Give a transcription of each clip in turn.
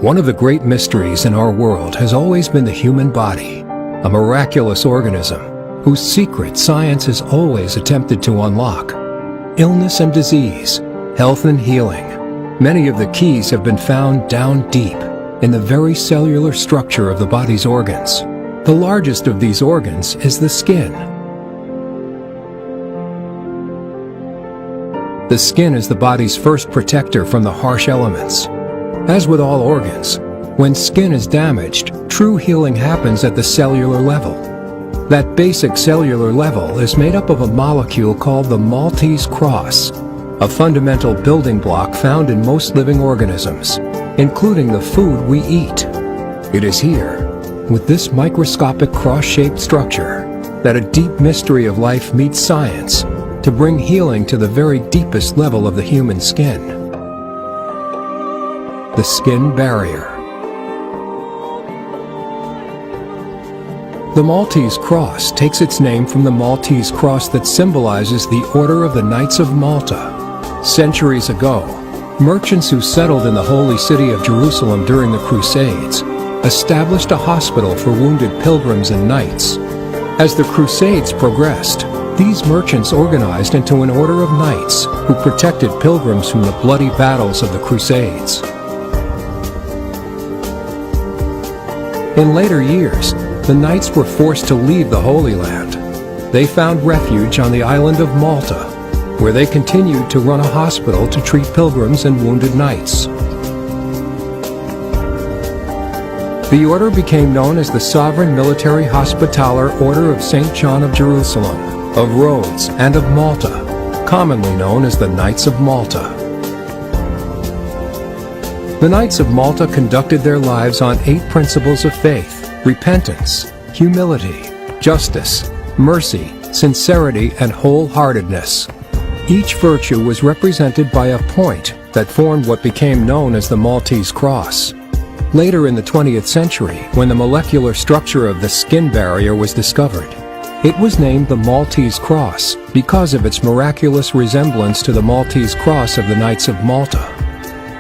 One of the great mysteries in our world has always been the human body, a miraculous organism whose secret science has always attempted to unlock. Illness and disease, health and healing, many of the keys have been found down deep in the very cellular structure of the body's organs. The largest of these organs is the skin. The skin is the body's first protector from the harsh elements. As with all organs, when skin is damaged, true healing happens at the cellular level. That basic cellular level is made up of a molecule called the Maltese cross, a fundamental building block found in most living organisms, including the food we eat. It is here, with this microscopic cross-shaped structure, that a deep mystery of life meets science to bring healing to the very deepest level of the human skin. The skin barrier. The Maltese cross takes its name from the Maltese cross that symbolizes the Order of the Knights of Malta. Centuries ago, merchants who settled in the holy city of Jerusalem during the Crusades established a hospital for wounded pilgrims and knights. As the Crusades progressed, these merchants organized into an order of knights who protected pilgrims from the bloody battles of the Crusades. In later years, the knights were forced to leave the Holy Land. They found refuge on the island of Malta, where they continued to run a hospital to treat pilgrims and wounded knights. The order became known as the Sovereign Military Hospitaller Order of St. John of Jerusalem, of Rhodes, and of Malta, commonly known as the Knights of Malta. The Knights of Malta conducted their lives on 8 principles of faith: repentance, humility, justice, mercy, sincerity, and wholeheartedness. Each virtue was represented by a point that formed what became known as the Maltese cross. Later in the 20th century, when the molecular structure of the skin barrier was discovered, it was named the Maltese cross because of its miraculous resemblance to the Maltese cross of the Knights of Malta.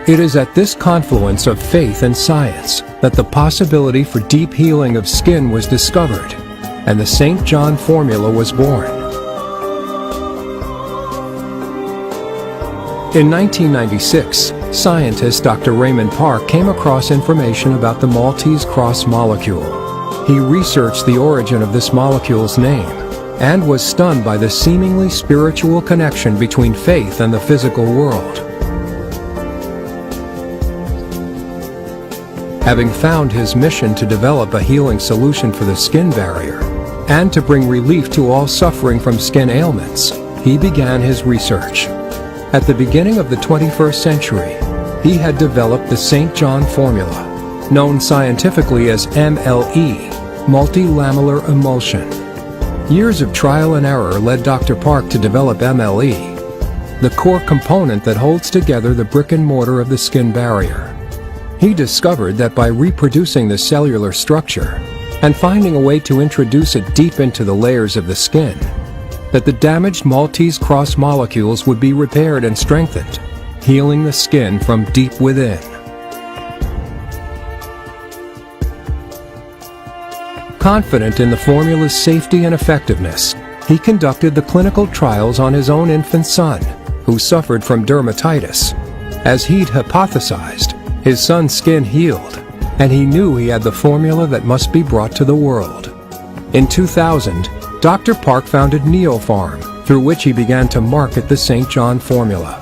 It is at this confluence of faith and science that the possibility for deep healing of skin was discovered, and the St. John formula was born. In 1996, scientist Dr. Park came across information about the Maltese cross molecule. He researched the origin of this molecule's name and was stunned by the seemingly spiritual connection between faith and the physical world. Having found his mission to develop a healing solution for the skin barrier and to bring relief to all suffering from skin ailments, he began his research. At the beginning of the 21st century, he had developed the St. John formula, known scientifically as MLE, multilamellar emulsion. Years of trial and error led Dr. Park to develop MLE, the core component that holds together the brick and mortar of the skin barrier. He discovered that by reproducing the cellular structure and finding a way to introduce it deep into the layers of the skin, that the damaged Maltese cross molecules would be repaired and strengthened, healing the skin from deep within. Confident in the formula's safety and effectiveness, he conducted the clinical trials on his own infant son, who suffered from dermatitis. As he'd hypothesized, his son's skin healed, and he knew he had the formula that must be brought to the world. In 2000, Dr. Park founded Neopharm, through which he began to market the St. John formula.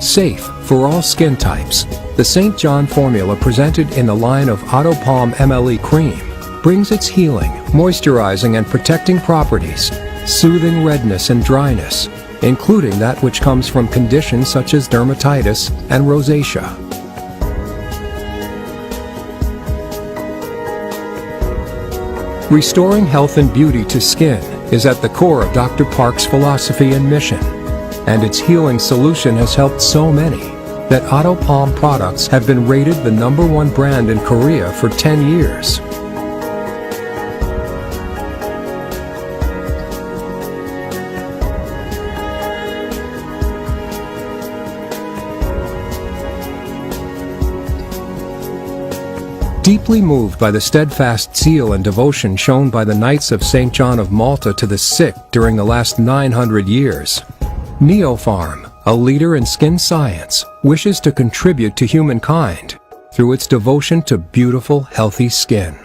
Safe for all skin types, the St. John formula presented in the line of Atopalm MLE cream brings its healing, moisturizing, and protecting properties, soothing redness and dryness, including that which comes from conditions such as dermatitis and rosacea. Restoring health and beauty to skin is at the core of Dr. Park's philosophy and mission, and its healing solution has helped so many that Atopalm products have been rated the #1 brand in Korea for 10 years. Deeply moved by the steadfast zeal and devotion shown by the Knights of St. John of Malta to the sick during the last 900 years, Neopharm, a leader in skin science, wishes to contribute to humankind through its devotion to beautiful, healthy skin.